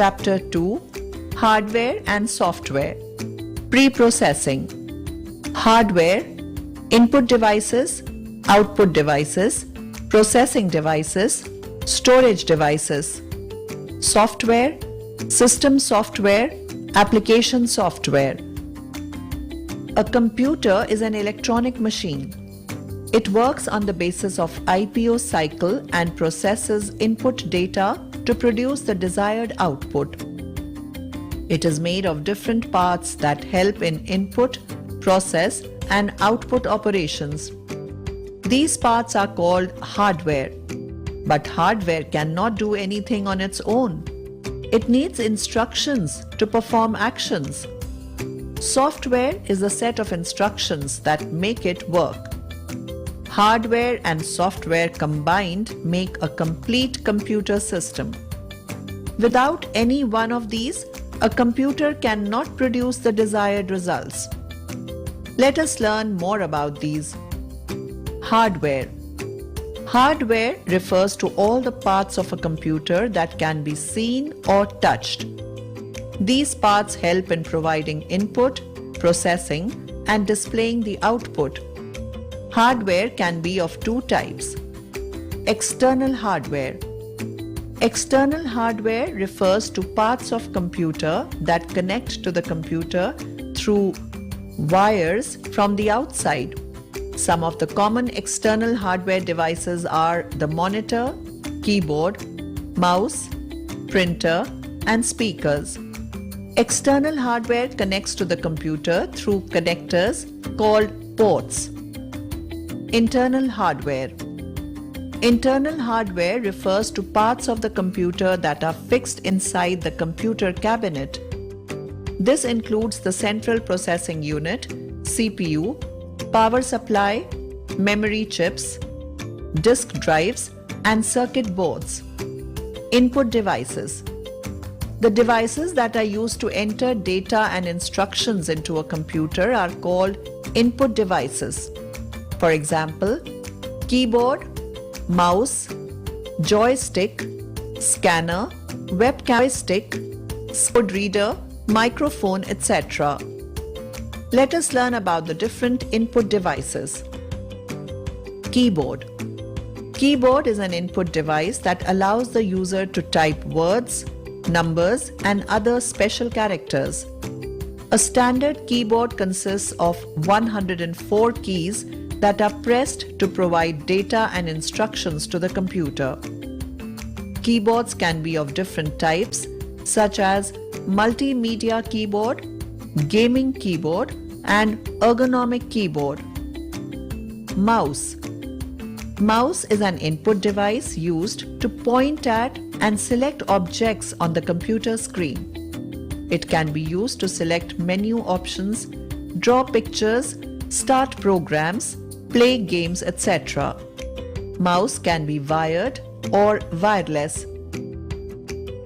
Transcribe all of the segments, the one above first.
Chapter 2: Hardware and Software. Pre-processing. Hardware: input devices, output devices, processing devices, storage devices. Software: system software, application software. A computer is an electronic machine. It works on the basis of IPO cycle and processes input data to produce the desired output. It is made of different parts that help in input, process, and output operations. These parts are called hardware. But hardware cannot do anything on its own. It needs instructions to perform actions. Software is a set of instructions that make it work. Hardware and software combined make a complete computer system. Without any one of these, a computer cannot produce the desired results. Let us learn more about these. Hardware. Hardware refers to all the parts of a computer that can be seen or touched. These parts help in providing input, processing, and displaying the output. Hardware can be of two types. External hardware. External hardware refers to parts of computer that connect to the computer through wires from the outside. Some of the common external hardware devices are the monitor, keyboard, mouse, printer, and speakers. External hardware connects to the computer through connectors called ports. Internal hardware. Internal hardware refers to parts of the computer that are fixed inside the computer cabinet. This includes the central processing unit, CPU, power supply, memory chips, disk drives, and circuit boards. Input devices. The devices that are used to enter data and instructions into a computer are called input devices. For example, keyboard, mouse, joystick, scanner, webcam stick, keyboard reader, microphone, etc. Let us learn about the different input devices. Keyboard. Keyboard is an input device that allows the user to type words, numbers, and other special characters. A standard keyboard consists of 104 keys that are pressed to provide data and instructions to the computer. Keyboards can be of different types, such as multimedia keyboard, gaming keyboard, and ergonomic keyboard. Mouse. Mouse is an input device used to point at and select objects on the computer screen. It can be used to select menu options, draw pictures, start programs, play games, etc. Mouse can be wired or wireless.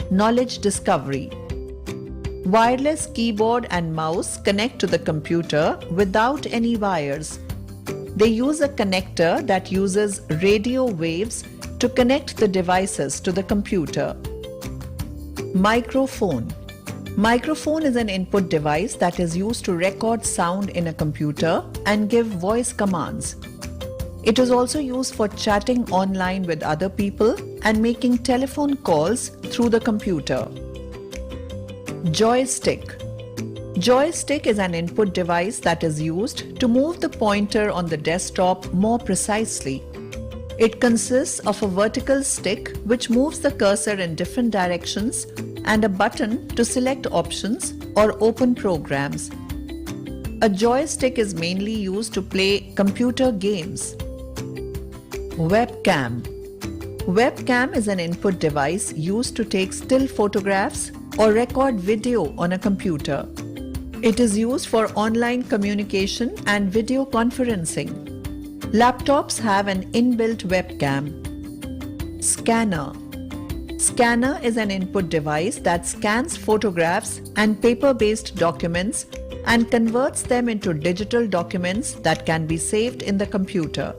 Knowledge discovery. Wireless keyboard and mouse connect to the computer without any wires. They use a connector that uses radio waves to connect the devices to the computer. Microphone. Microphone is an input device that is used to record sound in a computer and give voice commands. It is also used for chatting online with other people and making telephone calls through the computer. Joystick. Joystick is an input device that is used to move the pointer on the desktop more precisely. It consists of a vertical stick which moves the cursor in different directions and a button to select options or open programs. A joystick is mainly used to play computer games. Webcam. Webcam is an input device used to take still photographs or record video on a computer. It is used for online communication and video conferencing. Laptops have an inbuilt webcam. Scanner. Scanner is an input device that scans photographs and paper-based documents and converts them into digital documents that can be saved in the computer.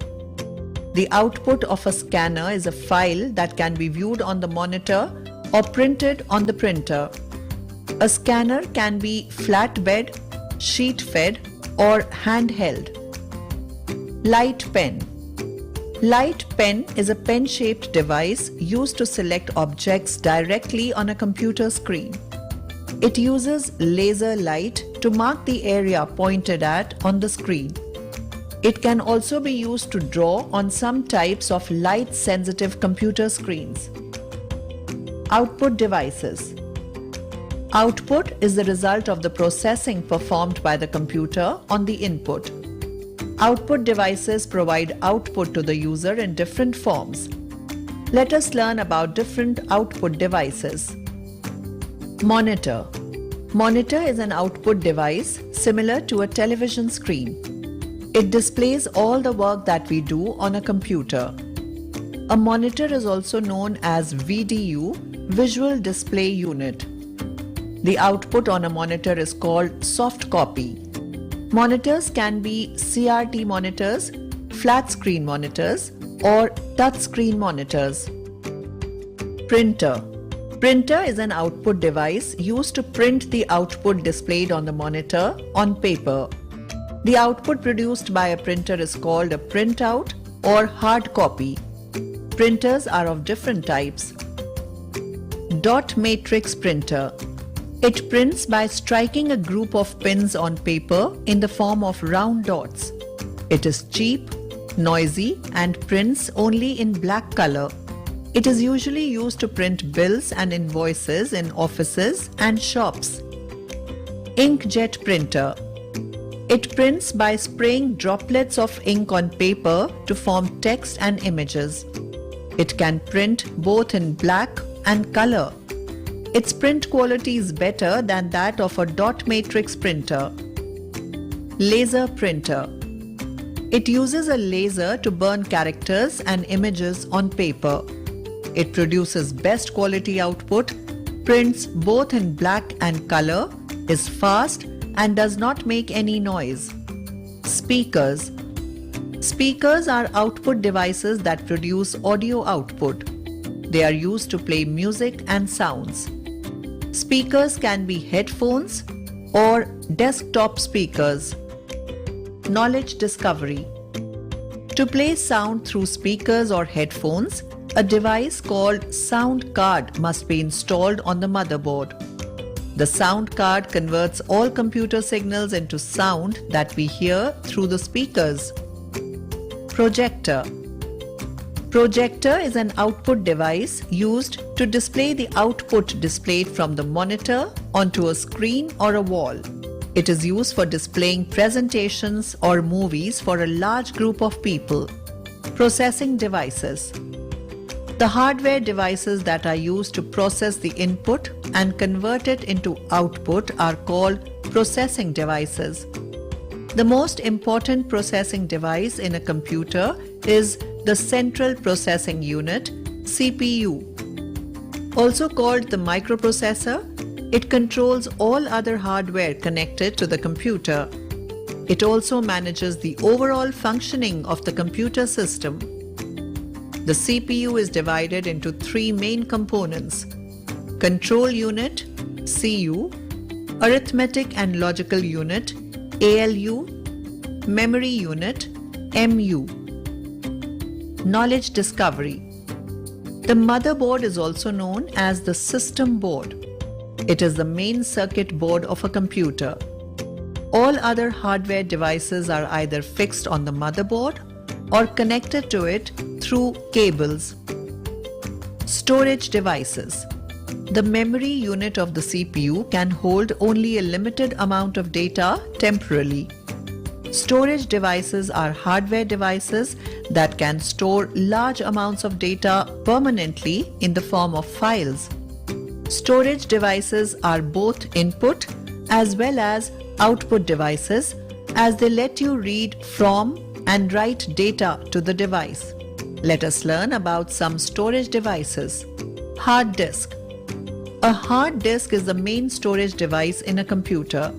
The output of a scanner is a file that can be viewed on the monitor or printed on the printer. A scanner can be flatbed, sheet-fed, or handheld. Light pen. Light pen is a pen-shaped device used to select objects directly on a computer screen. It uses laser light to mark the area pointed at on the screen. It can also be used to draw on some types of light-sensitive computer screens. Output devices. Output is the result of the processing performed by the computer on the input. Output devices provide output to the user in different forms. Let us learn about different output devices. Monitor. Monitor is an output device similar to a television screen. It displays all the work that we do on a computer. A monitor is also known as VDU, Visual Display Unit. The output on a monitor is called soft copy. Monitors can be CRT monitors, flat screen monitors, or touch screen monitors. Printer. Printer is an output device used to print the output displayed on the monitor on paper. The output produced by a printer is called a printout or hard copy. Printers are of different types. Dot matrix printer. It prints by striking a group of pins on paper in the form of round dots. It is cheap, noisy, and prints only in black color. It is usually used to print bills and invoices in offices and shops. Inkjet printer. It prints by spraying droplets of ink on paper to form text and images. It can print both in black and color. Its print quality is better than that of a dot matrix printer. Laser printer. It uses a laser to burn characters and images on paper. It produces best quality output, prints both in black and color, is fast, and does not make any noise. Speakers. Speakers are output devices that produce audio output. They are used to play music and sounds. Speakers can be headphones or desktop speakers. Knowledge discovery. To play sound through speakers or headphones, a device called sound card must be installed on the motherboard. The sound card converts all computer signals into sound that we hear through the speakers. Projector. Projector is an output device used to display the output displayed from the monitor onto a screen or a wall. It is used for displaying presentations or movies for a large group of people. Processing devices. The hardware devices that are used to process the input and convert it into output are called processing devices. The most important processing device in a computer is the Central Processing Unit, CPU. Also called the microprocessor, it controls all other hardware connected to the computer. It also manages the overall functioning of the computer system. The CPU is divided into three main components: Control Unit, CU, Arithmetic and Logical Unit, ALU, Memory Unit, MU. Knowledge discovery. The motherboard is also known as the system board. It is the main circuit board of a computer. All other hardware devices are either fixed on the motherboard or connected to it through cables. Storage devices. The memory unit of the CPU can hold only a limited amount of data temporarily. Storage devices are hardware devices that can store large amounts of data permanently in the form of files. Storage devices are both input as well as output devices, as they let you read from and write data to the device. Let us learn about some storage devices. Hard disk. A hard disk is the main storage device in a computer.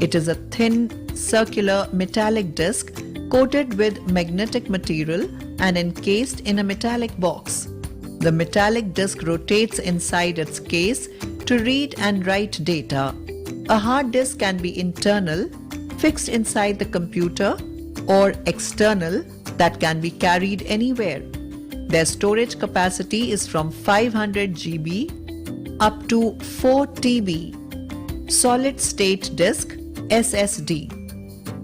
It is a thin, circular metallic disk coated with magnetic material and encased in a metallic box. The metallic disk rotates inside its case to read and write data. A hard disk can be internal, fixed inside the computer, or external, that can be carried anywhere. Their storage capacity is from 500 GB up to 4 TB. Solid state disk (SSD).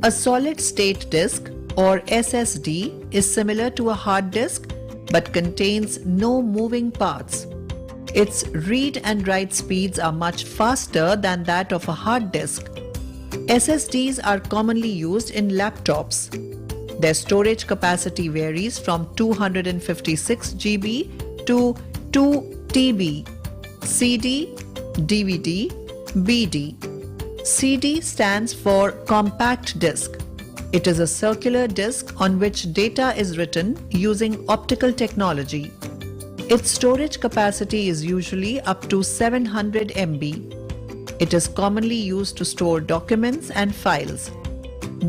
A solid state disk or SSD is similar to a hard disk but contains no moving parts. Its read and write speeds are much faster than that of a hard disk. SSDs are commonly used in laptops. Their storage capacity varies from 256 GB to 2 TB. CD, DVD, BD. CD stands for compact disc. It is a circular disc on which data is written using optical technology. Its storage capacity is usually up to 700 MB. It is commonly used to store documents and files.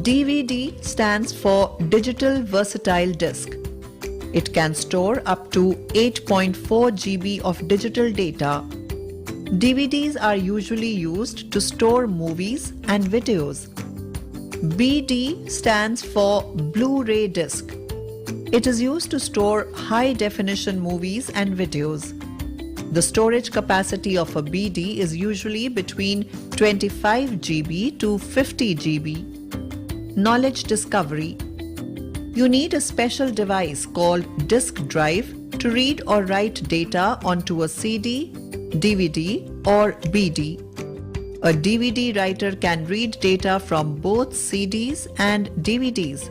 DVD stands for Digital Versatile Disc. It can store up to 8.4 GB of digital data. DVDs are usually used to store movies and videos. BD stands for Blu-ray disc. It is used to store high-definition movies and videos. The storage capacity of a BD is usually between 25 GB to 50 GB. Knowledge discovery. You need a special device called disk drive to read or write data onto a CD, DVD, or BD. A DVD writer can read data from both CDs and DVDs.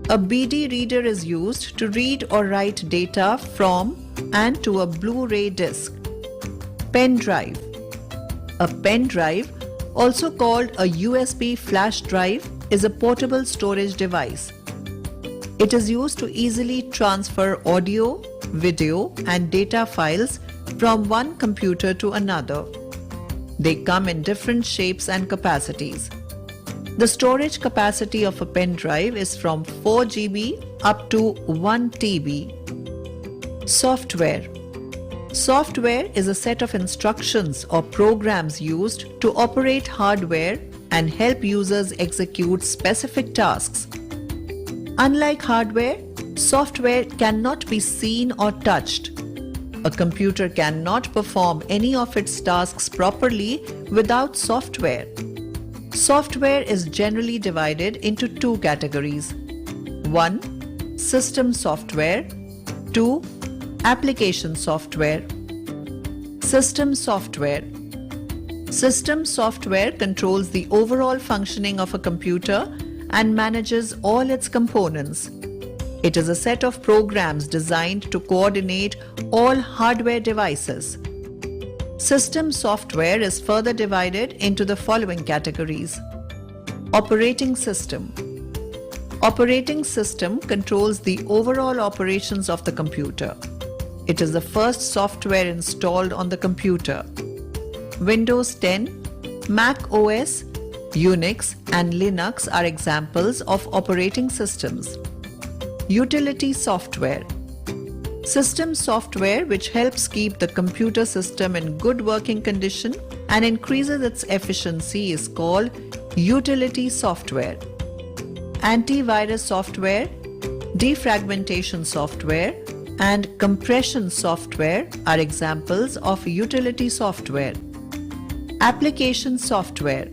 A BD reader is used to read or write data from and to a Blu-ray disc. Pen drive. A pen drive, also called a USB flash drive, is a portable storage device. It is used to easily transfer audio, video, and data files from one computer to another. They come in different shapes and capacities. The storage capacity of a pen drive is from 4 GB up to 1 TB. Software. Software is a set of instructions or programs used to operate hardware and help users execute specific tasks. Unlike hardware, software cannot be seen or touched. A computer cannot perform any of its tasks properly without software. Software is generally divided into two categories. 1. System software. 2. Application software. System software. System software controls the overall functioning of a computer and manages all its components. It is a set of programs designed to coordinate all hardware devices. System software is further divided into the following categories. Operating system. Operating system controls the overall operations of the computer. It is the first software installed on the computer. Windows 10, Mac OS, Unix, and Linux are examples of operating systems. Utility software. System software which helps keep the computer system in good working condition and increases its efficiency is called utility software. Antivirus software, defragmentation software, and compression software are examples of utility software. Application software.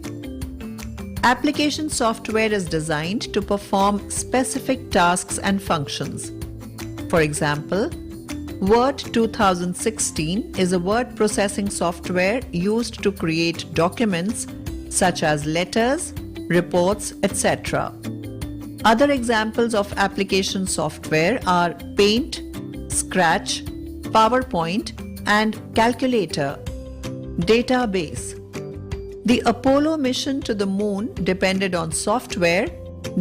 Application software is designed to perform specific tasks and functions. For example, Word 2016 is a word processing software used to create documents such as letters, reports, etc. Other examples of application software are Paint, Scratch, PowerPoint, and Calculator. Database. The Apollo mission to the moon depended on software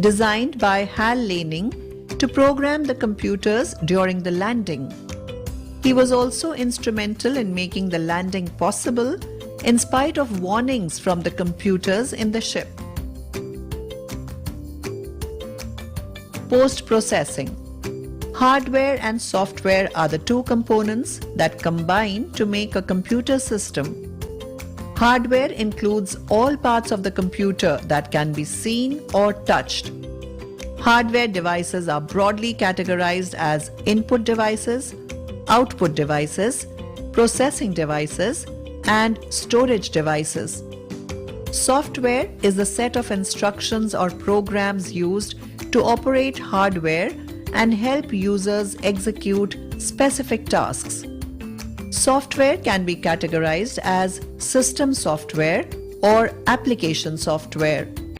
designed by Hal Laning to program the computers during the landing. He was also instrumental in making the landing possible in spite of warnings from the computers in the ship. Post-processing. Hardware and software are the two components that combine to make a computer system. Hardware includes all parts of the computer that can be seen or touched. Hardware devices are broadly categorized as input devices, output devices, processing devices, and storage devices. Software is the set of instructions or programs used to operate hardware and help users execute specific tasks. Software can be categorized as system software or application software.